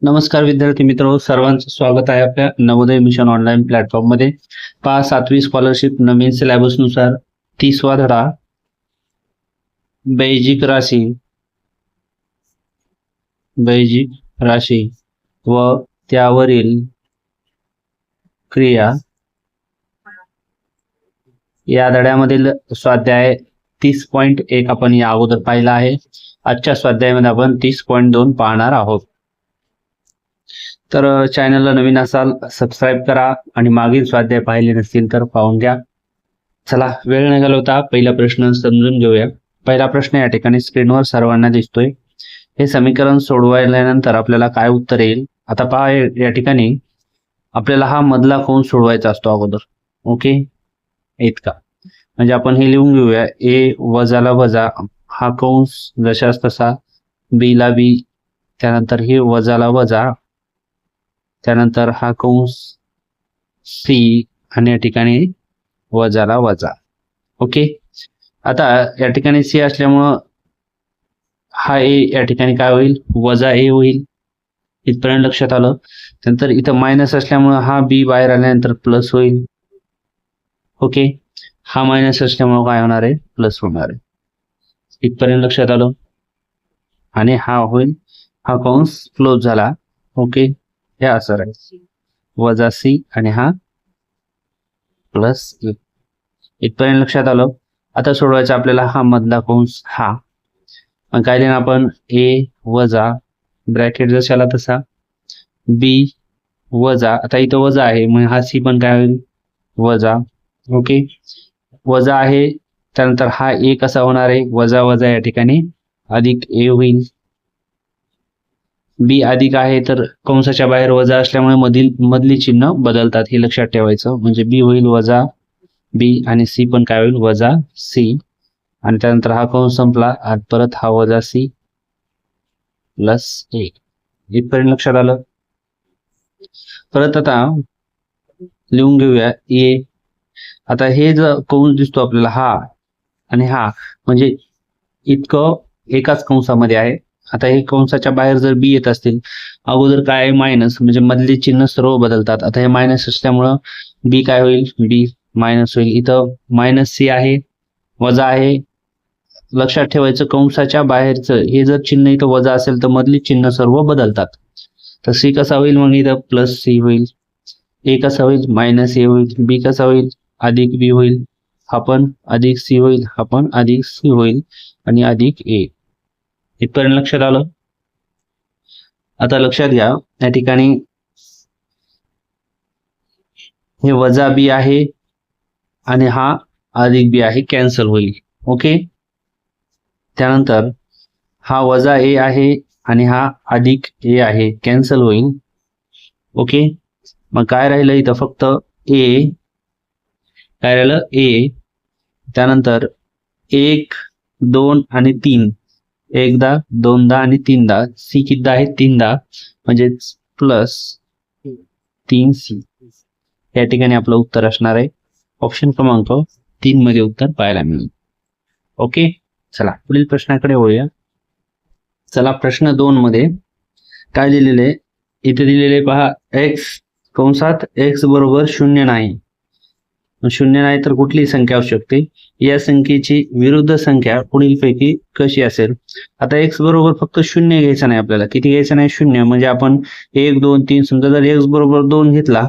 नमस्कार विद्यार्थी मित्र, सर्वांचं स्वागत आहे आपल्या नवोदय मिशन ऑनलाईन प्लॅटफॉर्म मध्ये। 7वी स्कॉलरशिप नवीन सिलेबस नुसार 30वा धडा बेजिक राशी व त्यावरील क्रिया या धड्यामधील स्वाध्याय 30.1 आपण या अगोदर पाहिला आहे। आजच्या स्वाध्यायामध्ये आपण 30.2 पाहणार आहोत। तर चॅनलला नवीन असाल सबस्क्राइब करा आणि मागील स्वाध्याय पाहिले नसतील तर पाहून घ्या। चला वेळ न घालवता पहिला प्रश्न समजून घेऊया। पहिला प्रश्न या ठिकाणी स्क्रीनवर सर्वांना दिसतोय। हे समीकरण सोडवल्यानंतर आपल्याला काय उत्तर येईल आता पहा। या ठिकाणी आपल्याला हा मधला कंस सोडवायचा असतो अगोदर, ओके इतका। म्हणजे आपण हे लिहून घेऊया, ए वजाला वजा, हा कंस जशास तसा, बी ला बी, त्यानंतर हे वजाला वजा, त्यानंतर हा कंस सी आणि या ठिकाणी वजाला वजा, ओके। आता या ठिकाणी सी असल्यामुळं हा ए या ठिकाणी काय होईल, वजा ए होईल, इथपर्यंत लक्षात आलं। नंतर इथं मायनस असल्यामुळं हा बी बाहेर आल्यानंतर प्लस होईल, ओके। हा मायनस असल्यामुळं काय होणार आहे, प्लस होणार आहे, इथपर्यंत लक्षात आलं। आणि हा होईल, हा कंस क्लोज झाला, ओके। हे असं राहील वजा सी आणि हा प्लस ए, इथपर्यंत लक्षात आलं। आता सोडवायचं आपल्याला हा मधला कंस, हा मग काय लिहिणार आपण, ए वजा ब्रॅकेट जशाला तसा, बी वजा, आता इथं वजा आहे मग हा सी पण काय होईल, वजा, ओके। वजा आहे, त्यानंतर हा ए कसा होणार आहे, वजा वजा या ठिकाणी अधिक ए होईल। बी अधिक आहे तर कंसाच्या बाहेर वजा असल्यामुळे मधली चिन्ह बदलतात, हे लक्षात ठेवायचं। म्हणजे बी होईल वजा बी आणि सी पण काय होईल, वजा सी। आणि त्यानंतर हा कंस संपला आणि परत हा वजा सी प्लस ए, इथपर्यंत लक्षात आलं। परत आता लिहून घेऊया ए। आता हे जो कंस दिसतो आपल्याला हा आणि हा, म्हणजे इतकं एकाच कंसामध्ये आहे। आता हे कंसाच्या बाहेर जर बी येत असतील, अगोदर काय आहे मायनस, म्हणजे मधली चिन्ह सर्व बदलतात। आता हे मायनस असल्यामुळं बी काय होईल, बी मायनस होईल। इथं मायनस सी आहे, वजा आहे, लक्षात ठेवायचं कंसाच्या बाहेरचं हे जर चिन्ह इथं वजा असेल तर मधली चिन्ह सर्व बदलतात। तर सी कसा होईल, मग इथं प्लस सी होईल, ए कसा होईल, मायनस ए होईल, बी कसा होईल, अधिक बी होईल, हा पण अधिक सी होईल, हा पण अधिक सी होईल आणि अधिक ए, इथपर्यंत लक्षात आलं। आता लक्षात घ्या या ठिकाणी हे वजा बी आहे आणि हा अधिक बी आहे, कॅन्सल होईल, ओके। त्यानंतर हा वजा ए आहे आणि हा अधिक ए आहे, कॅन्सल होईल, ओके। मग काय राहिलं इथं फक्त ए, काय राहिलं ए, त्यानंतर 1 2 आणि 3, एकदा दोनदा आणि तीनदा, सी कितीदा आहे, तीनदा, म्हणजे प्लस 3C। या ठिकाणी आपलं उत्तर असणार आहे ऑप्शन क्रमांक 3 मध्ये उत्तर पाहायला मिळेल, ओके। चला पुढील प्रश्नाकडे वळूया। चला प्रश्न 2 मध्ये काय दिलेले, इथे दिलेले पहा, एक्स कंसात एक्स बरोबर 0 नाही, 0 नाही तर कुठली संख्या असू शकते, या संख्येची विरुद्ध संख्या पुढीलपैकी कशी असेल। आता एक्स बरोबर फक्त 0 घ्यायचा नाही आपल्याला, किती घ्यायचं नाही, 0। म्हणजे आपण 1 2 3, समजा जर एक्स बरोबर 2 घेतला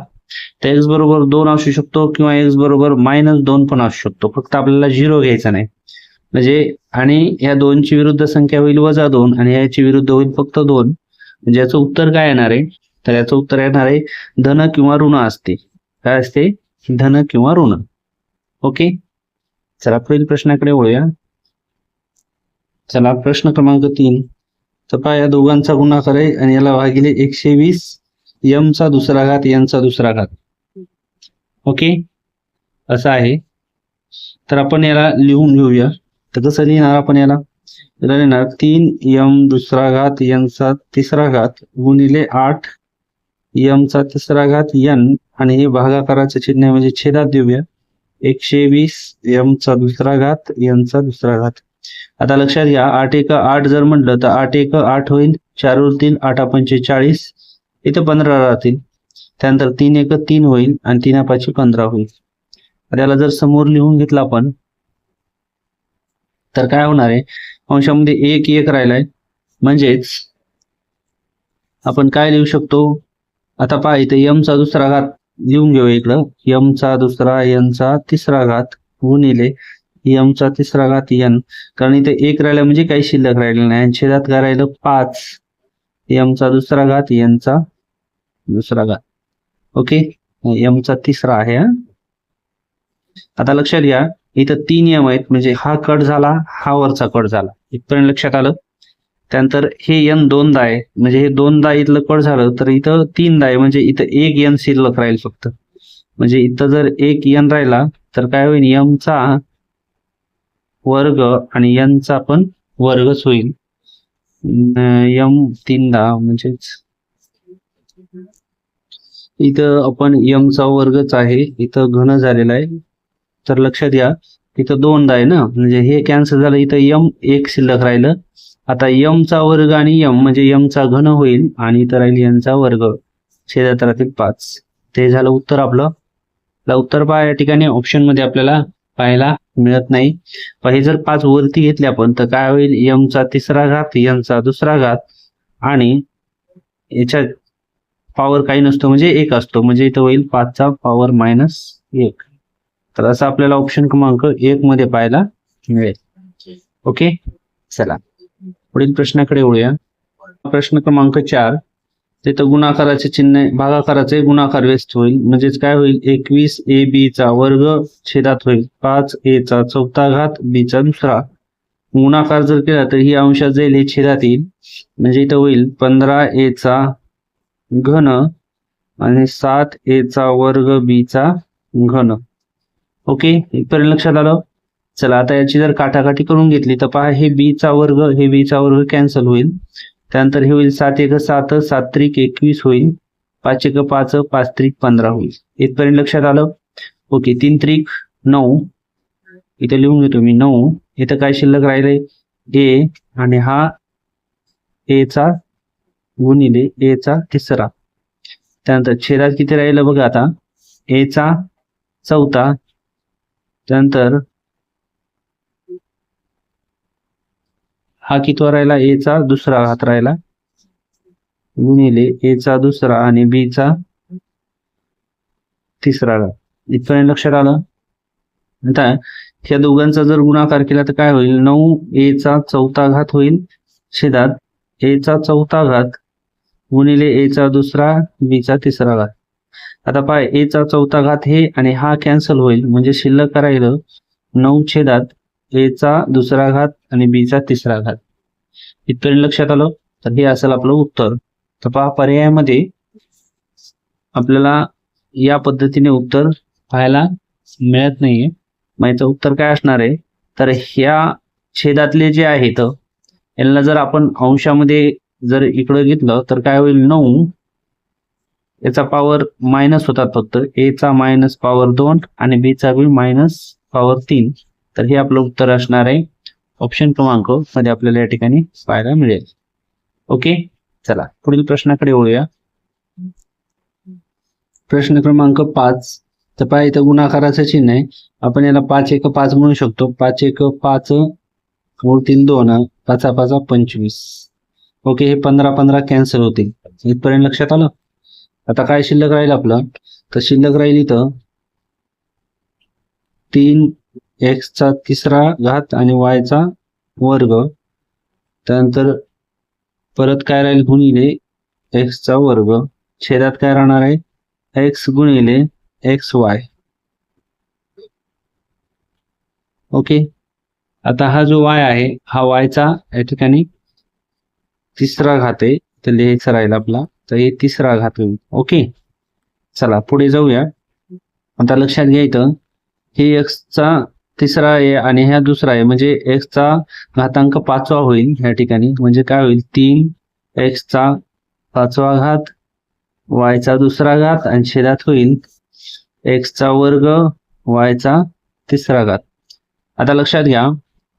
तर एक्स बरोबर 2 असू शकतो किंवा एक्स बरोबर -2 पण असू शकतो, फक्त आपल्याला 0 घ्यायचा नाही। म्हणजे आणि या 2 ची विरुद्ध संख्या होईल -2 आणि याची विरुद्ध होईल फक्त 2, म्हणजे याचं उत्तर काय येणार आहे, तर याचं उत्तर येणार आहे धन किंवा ऋण असते, काय असते, धन किंवा ऋण, ओके। चला पुढील प्रश्नाकडे वळूया। चला प्रश्न क्रमांक 3, तर पहा या दोघांचा गुणाकार आहे आणि याला भागिले 120 m चा दुसरा घात n चा दुसरा घात, ओके असं आहे। तर आपण याला लिहून घेऊया। तर कसं लिहिणार आपण याला लिहिणार 3m दुसरा घात n चा तिसरा घात गुणिले 8 m चा तिसरा घात n, आणि हे भागाकाराचे चिन्ह म्हणजे छेदात देऊया, 120 m चा दुसरा घात n चा दुसरा घात। आता लक्षात घ्या 8 1 8 जर म्हटलं तर 8 1 8 होईल 4 उरतील, 8 पंचे 40, इथं 15 राहतील. त्यानंतर 3 एक 3 होईल आणि 3 पाचशे 15 होईल. त्याला जर समोर लिहून घेतलं आपण तर काय होणार आहे, अंशामध्ये 1 1 राहिलाय, म्हणजेच आपण काय लिहू शकतो, आता पहा इथे m चा दुसरा घात लिहून घेऊ इकडं, m चा दुसरा n चा तिसरा घात गुणिले m चा तिसरा घात n, कारण इथे 1 राहिला म्हणजे काही शिल्लक राहिलेलं नाही आणि छेदात काय राहिलं 5 m चा दुसरा घात n चा दुसरा घात. ओके, m चा तिसरा आहे. आता लक्षात घ्या इथं 3 m आहेत, म्हणजे हा कट झाला, हा वरचा कट झाला, इथपर्यंत लक्षात आलं. त्यानंतर हे n दोनदा आहे, म्हणजे हे दोनदा इथलं कट झालं तर इथं 3दा आहे, म्हणजे इथं 1 n शिल्लक राहील फक्त. म्हणजे इथं जर 1 n राहिला तर काय होईल, m चा वर्ग आणि n चा पण वर्गच होईल. m 3दा म्हणजेच इथं आपण m चा वर्गच आहे, इथं घन झालेला आहे. तर लक्षात घ्या इथं 2दा आहे ना, म्हणजे हे कॅन्सल झालं, इथं m 1 शिल्लक राहिलं. आता m चा वर्ग आणि m म्हणजे m चा घन होईल आणि इथं राहील n चा वर्ग, छेदात राहतील 5. ते झालं उत्तर आपलं. उत्तर पहा या ठिकाणी ऑप्शन मध्ये आपल्याला पाहायला मिळत नाही. हे जर 5 वरती घेतले आपण तर काय होईल, m चा तिसरा घात n चा दुसरा घात आणि याच्या पॉवर काही नसतो म्हणजे 1 असतो, म्हणजे इथं होईल 5 चा पॉवर -1. तर असं आपल्याला ऑप्शन क्रमांक 1 मध्ये पाहायला मिळेल. ओके, चला पुढील प्रश्नाकडे वळूया. प्रश्न क्रमांक 4, तिथं गुणाकाराचे चिन्ह, भागाकाराचे गुणाकार व्यस्त होईल, म्हणजेच काय होईल, 21 ab चा वर्ग छेदात होईल 5 a चा चौथा घात b चा दुसरा. गुणाकार जर केला तर ही अंशात जाईल, हे छेदात येईल, म्हणजे इथं होईल 15 a चा घन आणि 7 a चा वर्ग b चा घन. ओके, इथपर्यंत लक्षात आलं. चला आता याची जर काटाकाटी करून घेतली तर पहा हे b चा वर्ग, हे b चा वर्ग कॅन्सल होईल. त्यानंतर हे होईल 7 एक 7, 7 त्रिक 21 होईल, 5 एक 5, 5 त्रिक 15 होईल. इथपर्यंत लक्षात आलं. ओके, 3 त्रिक 9, इथे लिहून घेतो मी 9. इथं काय शिल्लक राहिले a आणि हा a चा गुणिले a चा तिसरा. त्यानंतर छेदात किती राहिलं बघा आता, a चा चौथा, त्यानंतर हा कितवा राहिला, a चा दुसरा घात राहिला गुणिले a चा दुसरा आणि b चा तिसरा घात. इथपर्यंत लक्षात आलं. आता ह्या दोघांचा जर गुणाकार केला तर काय होईल, 9 a चा चौथा घात होईल, छेदात a चा चौथा घात गुणिले a चा दुसरा b चा तिसरा घात. आता पहा a चा चौथा घात हे आणि हा कॅन्सल होईल, म्हणजे शिल्लक राहिलं 9 छेदात a चा दुसरा घात आणि b चा तिसरा घात. इथपर्यंत लक्षात आलं. तर हे असेल आपलं उत्तर. तर पहा पर्यायामध्ये आपल्याला या पद्धतीने उत्तर पाहायला मिळत नाहीये. मग याचं उत्तर काय असणार आहे, तर ह्या छेदातले जे आहेत यांना जर आपण अंशामध्ये जर इकडं घेतलं तर काय होईल, 9 याचा पॉवर मायनस होतात फक्त, a चा मायनस पॉवर 2 आणि b चा बी मायनस पॉवर 3. तर हे आपलं उत्तर असणार आहे ऑप्शन क्रमांक मध्ये आपल्याला या ठिकाणी पाहायला मिळेल. ओके, चला पुढील प्रश्नाकडे वळूया. प्रश्न क्रमांक 5. तर पहा इथं गुणाकाराचं चिन्ह आहे, आपण याला 5 एक 5 म्हणू शकतो. 5 एक 5 उरतील 2, 5 5 25. ओके, हे 15 15 कॅन्सल होतील. इथपर्यंत लक्षात आलं. आता काय शिल्लक राहील आपलं, तर शिल्लक राहील इथं 3x चा तिसरा घात आणि y चा वर्ग. त्यानंतर परत काय राहील, गुणिले x चा वर्ग, छेदात काय राहणार आहे, x गुणिले xy. ओके, आता हा जो y आहे हा y चा या ठिकाणी तिसरा घात आहे, तर लिहायचा राहील आपला, तर हे तिसरा घात होईल. ओके, चला पुढे जाऊया. आता लक्षात घ्या इथं हे x चा तिसरा आहे आणि हा दुसरा आहे, म्हणजे x चा घातांक 5वा होईल या ठिकाणी, म्हणजे काय होईल, 3x चा 5वा घात, y चा दुसरा घात आणि छेदात होईल x चा वर्ग y चा तिसरा घात. आता लक्षात घ्या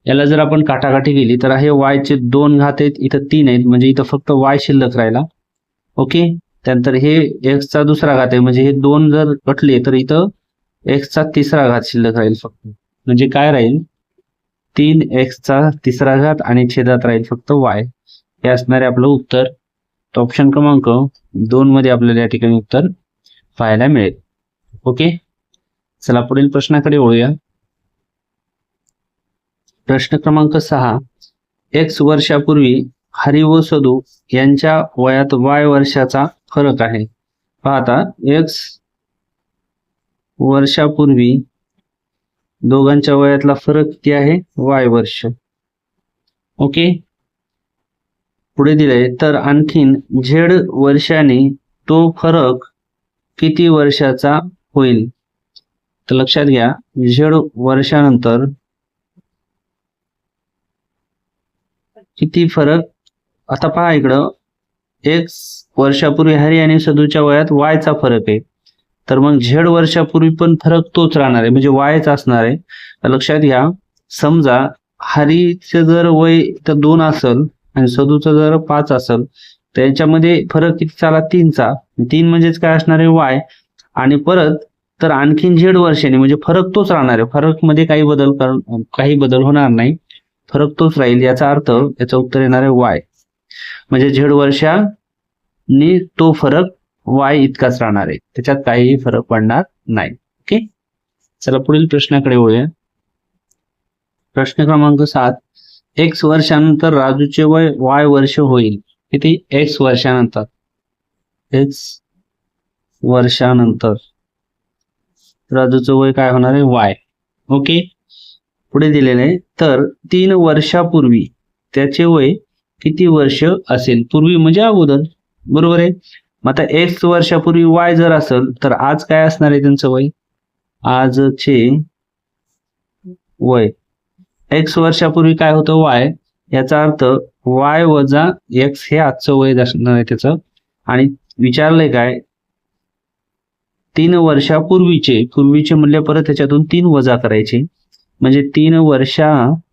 याला जर आपण काटाकाटी केली तर हे y चे 2 घात आहेत, इथं 3 आहेत, म्हणजे इथं फक्त y शिल्लक राहिला. ओके. त्यानंतर हे x चा दुसरा घात आहे, म्हणजे हे 2 जर कटले तर इथं x चा तिसरा घात शिल्लक राहील फक्त. म्हणजे काय राहील, 3x चा तिसरा घात आणि छेदात राहील फक्त y. हे असणारे आपलं उत्तर. तर ऑप्शन क्रमांक 2 मध्ये आपल्याला या ठिकाणी उत्तर पाहायला मिळेल. ओके. चला पुढील प्रश्नाकडे वळूया. प्रश्न क्रमांक 6. x वर्षापूर्वी हरी व सदू यांच्या वयात y वर्षाचा फरक आहे. पाहता x वर्षापूर्वी दोघांच्या वयातला फरक किती आहे, y वर्ष. ओके. पुढे दिले तर आणखीन z वर्षाने तो फरक किती वर्षाचा होईल. तर लक्षात घ्या, z वर्षानंतर किती फरक. आता पहा इकडं x वर्षापूर्वी हरी आणि सदूच्या वयात y चा फरक आहे, तर मग z वर्षापूर्वी पण फरक तोच राहणार आहे, म्हणजे yच असणार आहे. तर लक्षात घ्या, समजा हरीचं जर वय तर 2 असेल आणि सदूचं जर 5 असेल तर याच्यामध्ये फरक किती झाला, 3चा. 3 म्हणजेच काय असणार आहे, y. आणि परत तर आणखीन z वर्षाने, म्हणजे फरक तोच राहणार आहे, फरक मध्ये काही बदल होणार नाही, फरक तोच राहील. याचा अर्थ याचं उत्तर येणार आहे y. म्हणजे z वर्षाने तो फरक y इतकाच राहणार आहे, त्याच्यात काहीही फरक पडणार नाही. ओके. चला पुढील प्रश्नाकडे वळूया. प्रश्न क्रमांक 7. x वर्षानंतर राजूचे वय y वर्ष होईल. किती, x वर्षानंतर. x वर्षानंतर राजूचं वय काय होणार आहे, y. ओके. पुढे दिलेले आहे, तर 3 वर्षापूर्वी त्याचे वय किती वर्ष असेल. पूर्वी म्हणजे अगोदर, बरोबर आहे. मग आता x वर्षापूर्वी y जर असेल तर आज काय असणार आहे त्यांचं वय, आजचे वय. x वर्षापूर्वी काय होतं, y. याचा अर्थ y वजा x हे आजचं वय असणार आहे त्याचं. आणि विचारलंय काय, 3 वर्षापूर्वीचे म्हणले परत त्याच्यातून 3 वजा करायचे, म्हणजे 3 वर्षापूर्वीचे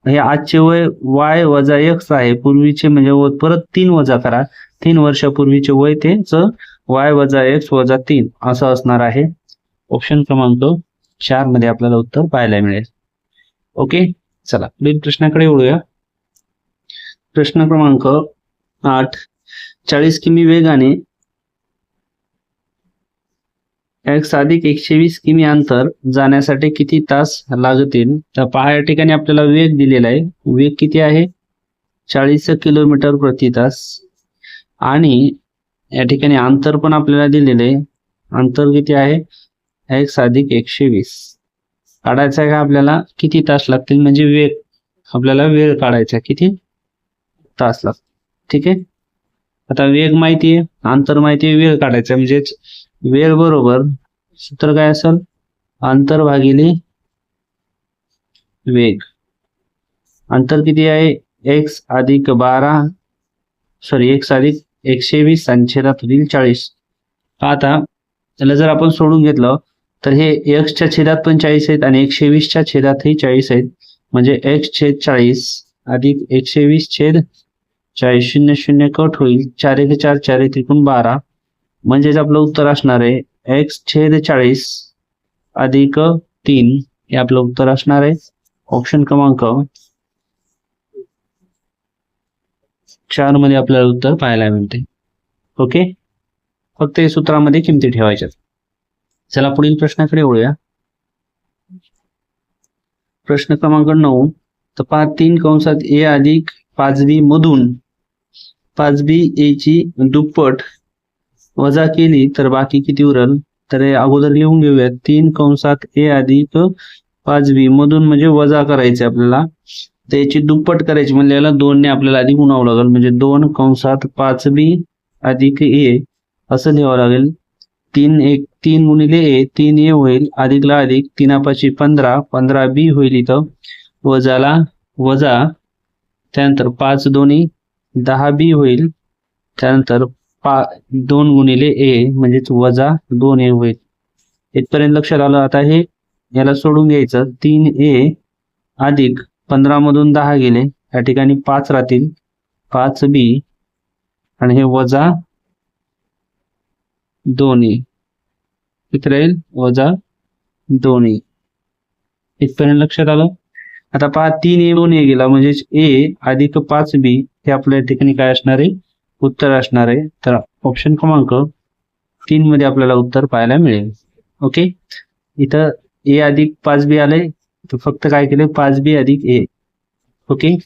हे आजचे वय y वजा x आहे, पूर्वीचे म्हणजे परत 3 वजा करा, 3 वर्षापूर्वीचे वय तेच y वजा x वजा 3 असं असणार आहे. ऑप्शन क्रमांक 4 मध्ये आपल्याला उत्तर पाहायला मिळेल. ओके. चला पुढील प्रश्नाकडे वळूया. प्रश्न क्रमांक 8. 40 किमी वेगाने x अधिक 120 किमी अंतर जाण्यासाठी किती तास लागतील. तर पहा या ठिकाणी आपल्याला वेग दिलेला आहे, वेग किती आहे, 40 किलोमीटर प्रति तास. आणि या ठिकाणी अंतर पण आपल्याला दिलेले आहे, अंतर किती आहे, x अधिक 120. काढायचा आहे का आपल्याला, किती तास लागतील, म्हणजे वेग आपल्याला वेळ काढायचा किती तास लागतील. ठीक आहे. आता वेग माहिती आहे, अंतर माहिती आहे, वेळ काढायचा म्हणजे वेळ बरोबर सूत्र काय असेल, अंतर भागिले वेग. अंतर किती आहे, x अधिक 120 आणि छेदात होईल 40. आता त्याला जर आपण सोडून घेतलं तर हे x च्या छेदात पण 40 आहेत आणि 120 च्या छेदातही 40 आहेत, म्हणजे x छेद 40 अधिक 120 छेद 40, 0 0 कट होईल, 4 1 4 4 1 त्रिकोण 12. म्हणजेच आपलं उत्तर असणार आहे x छेद 40 अधिक 3. हे आपलं उत्तर असणार आहे. ऑप्शन क्रमांक 4 मध्ये आपल्याला उत्तर पाहायला मिळते. ओके. फक्त हे सूत्रामध्ये किमती ठेवायच्यात. चला पुढील प्रश्नाकडे वळूया. प्रश्न क्रमांक 9. तर पहा 3 कंसात a अधिक 5b मधून 5b a ची दुप्पट वजा केली तर बाकी किती उरल. तर हे अगोदर लिहून घेऊया. 3 कंसात a अधिक 5b मधून म्हणजे वजा करायचे आपल्याला, त्याची दुप्पट करायची म्हणजे याला 2 ने आपल्याला आधी गुणावं लागेल, म्हणजे 2 कंसात 5b अधिक a असं लिहावं लागेल. 3 गुणिले a 3a होईल, अधिकला अधिक 3 5 15 15b होईल, इथं वजाला वजा, त्यानंतर 5 2 10b होईल, त्यानंतर 2 गुणिले a म्हणजेच वजा 2a होईल. इथपर्यंत लक्षात आलं. आता हे याला सोडून घ्यायचं. 3a अधिक 15 मधून 10 गेले, या ठिकाणी 5 राहतील, 5b आणि हे वजा 2a किती राहील, वजा 2a. इथपर्यंत लक्षात आलं. आता पहा 3a 2a गेला म्हणजे a अधिक 5b हे आपल्या ठिकाणी काय असणार आहे, उत्तर असणार आहे. तर ऑप्शन क्रमांक 3 मध्ये आपल्याला उत्तर पाहायला मिळेल. ओके, इथं a अधिक 5b आले, तर फक्त काय केले, 5b अधिक a. ओके,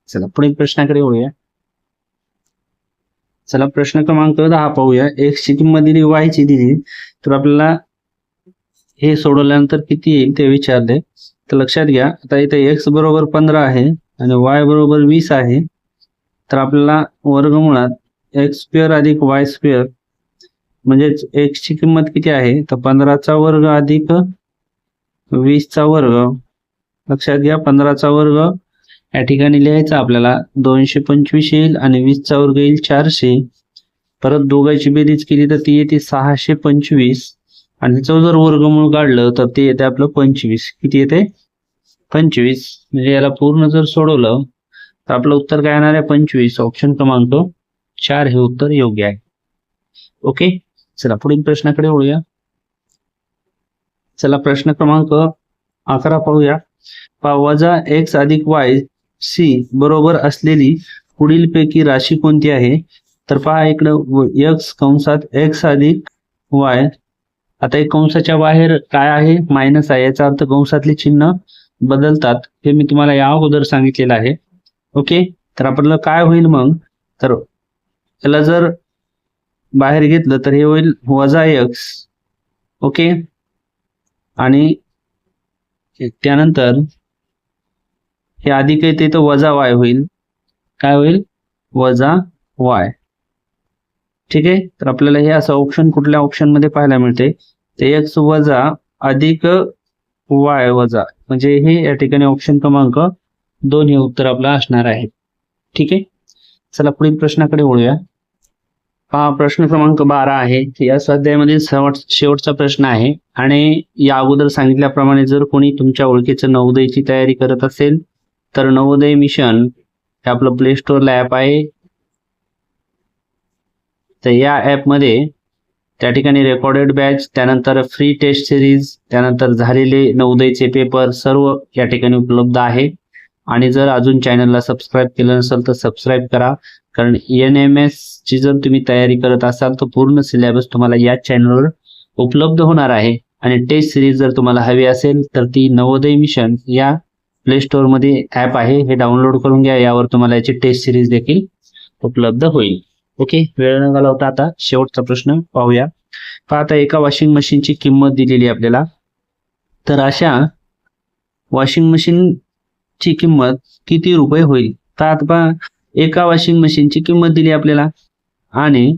चला पुढील प्रश्नाकडे वळूया. चला प्रश्न क्रमांक 10 पाहूया. x ची किंमत दिली, y ची दिली, तर आपल्याला हे सोडवल्यानंतर किती येईल ते विचारले. तर लक्षात घ्या, आता इथे x बरोबर 15 आहे आणि y बरोबर 20 आहे. तर आपल्याला वर्गमुळात x² अधिक y² म्हणजेच x ची किंमत किती आहे, तर 15चा वर्ग अधिक 20चा वर्ग. लक्षात घ्या, 15चा वर्ग या ठिकाणी लिहायचा आपल्याला 225 येईल आणि 20चा वर्ग येईल 400. परत दोघांची बेरीज केली तर ती येते 625 आणि त्याचं जर वर्गमूळ काढलं तर ते येते आपलं 25. किती येते, 25. म्हणजे याला पूर्ण जर सोडवलं तर आपलं उत्तर काय येणार आहे, 25. ऑप्शन क्रमांक 4 हे उत्तर योग्य आहे. ओके, चला पुढील प्रश्नाकडे वळूया. चला प्रश्न क्रमांक 11 पाहूया. वजा x अधिक y c बरोबर असलेली पुढील पैकी राशी कोणती आहे. तर पहा इकडं x कंसात x अधिक y. आता एक कंसाच्या बाहेर काय आहे, मायनस आहे, याचा अर्थ कंसातले चिन्ह बदलतात. हे मी तुम्हाला या अगोदर सांगितलेलं आहे. ओके, तर आपल्याला काय होईल मग, तर याला जर बाहेर घेतलं तर हे होईल वजा x. ओके, आणि त्यानंतर हे अधिक येते तर वजा y होईल. काय होईल, वजा y. ठीक आहे, तर आपल्याला हे असं ऑप्शन कुठल्या ऑप्शन मध्ये पाहायला मिळते, ते x वजा अधिक y वजा, म्हणजे हे या ठिकाणी ऑप्शन क्रमांक 2 हे उत्तर आपलं असणार आहे. ठीक आहे, चला पुढील प्रश्नाकडे वळूया. हा प्रश्न क्रमांक 12 आहे. या स्वाध्यायामध्ये शेवटचा प्रश्न आहे आणि या अगोदर सांगितल्याप्रमाणे जर कोणी तुमच्या ओळखीचं नवोदयची तयारी करत असेल तर नवोदय मिशन हे आपलं प्ले स्टोअरला ॲप आहे. तर या ॲपमध्ये त्या ठिकाणी रेकॉर्डेड बॅच, त्यानंतर फ्री टेस्ट सिरीज, त्यानंतर झालेले नवोदयचे पेपर सर्व या ठिकाणी उपलब्ध आहे. आणि जर अजून चॅनलला सबस्क्राईब केलं नसेल तर सबस्क्राईब करा, कारण NMS ची जर तुम्ही तयारी करत असाल तर पूर्ण सिलेबस तुम्हाला या चॅनलवर उपलब्ध होणार आहे. आणि टेस्ट सिरीज जर तुम्हाला हवी असेल तर ती नवोदय मिशन या प्ले स्टोअर मध्ये ॲप आहे, हे डाउनलोड करून घ्या. यावर तुम्हाला याची टेस्ट सिरीज देखील उपलब्ध होईल. ओके, वेळ न घालवता आता शेवटचा प्रश्न पाहूया. आता एका वॉशिंग मशीनची किंमत दिलेली आपल्याला. तर अशा वॉशिंग मशीनची किंमत किती रुपये होईल. तर आता एका वॉशिंग मशीनची किंमत दिली आपल्याला आणि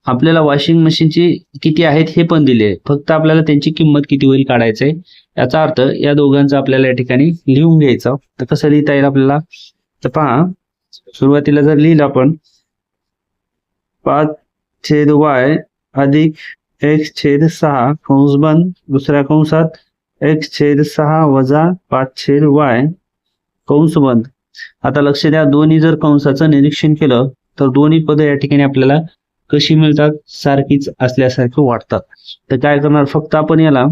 आपल्याला वॉशिंग मशीनची किती आहेत हे पण दिले, फक्त आपल्याला त्यांची किंमत किती होईल काढायचंय. याचा अर्थ या दोघांचं आपल्याला या ठिकाणी लिहून घ्यायचं. तर कसं लिहिता येईल आपल्याला, तर पहा सुरुवातीला जर लिहिलं आपण 5/y अधिक x/6 कंस बंद, दुसऱ्या कंसात x/6 वजा 5/y कंस बंद. आता लक्ष द्या, दोन्ही जर कंसाचं निरीक्षण केलं तर दोन्ही पद या ठिकाणी आपल्याला कशी मिळतात, सारखीच असल्यासारखं वाटतात. तर काय करणार, फक्त आपण याला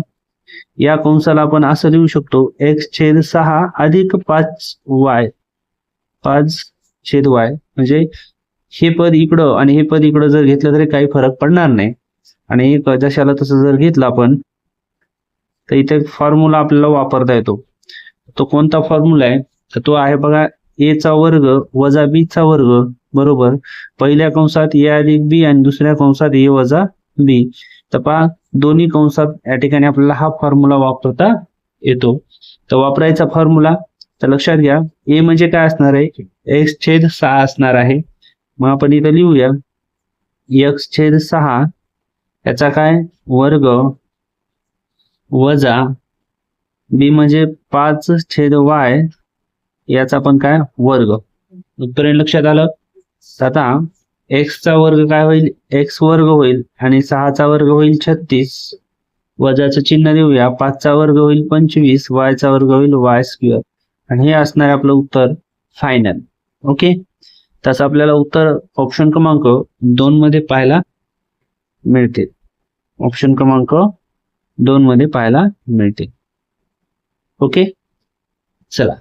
या कंसाला आपण असं लिहू शकतो x/6 अधिक 5y 5/y, म्हणजे हे पद इकडं आणि हे पद इकडं जर घेतलं तरी काही फरक पडणार नाही. आणि जशाला तसं जर घेतलं आपण तर इथे फॉर्म्युला आपल्याला वापरता येतो. तो कोणता फॉर्म्युला आहे, तर तो आहे बघा, a चा वर्ग वजा b चा वर्ग बरोबर पहिल्या कंसात a अधिक b आणि दुसऱ्या कंसात a वजा b. तर पहा दोन्ही कंसात या ठिकाणी आपल्याला हा फॉर्म्युला वापरता येतो. तर वापरायचा फॉर्म्युला, तर लक्षात घ्या, a म्हणजे काय असणार आहे, x/6 असणार आहे. मग आपण इथं लिहूया x/6 याचा काय वर्ग वजा b म्हणजे 5/y याचा पण काय वर्ग. उत्तर लक्षात आलं. आता x चा वर्ग काय होईल, x वर्ग होईल आणि 6 चा वर्ग होईल 36 वजाचं चिन्ह देऊया. 5चा वर्ग होईल 25, वायचा वर्ग होईल वाय स्क्वेअर, आणि हे असणार आपलं उत्तर फायनल. ओके, तसं आपल्याला उत्तर ऑप्शन क्रमांक 2 मध्ये पाहायला मिळते. ऑप्शन क्रमांक 2 मध्ये पाहायला मिळते. ओके, चला,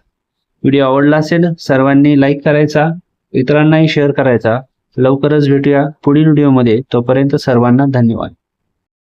व्हिडिओ आवडला असेल सर्वांनी लाईक करायचा, इतरांनाही शेअर करायचा. लवकरच भेटूया पुढील व्हिडिओमध्ये. तोपर्यंत सर्वांना धन्यवाद.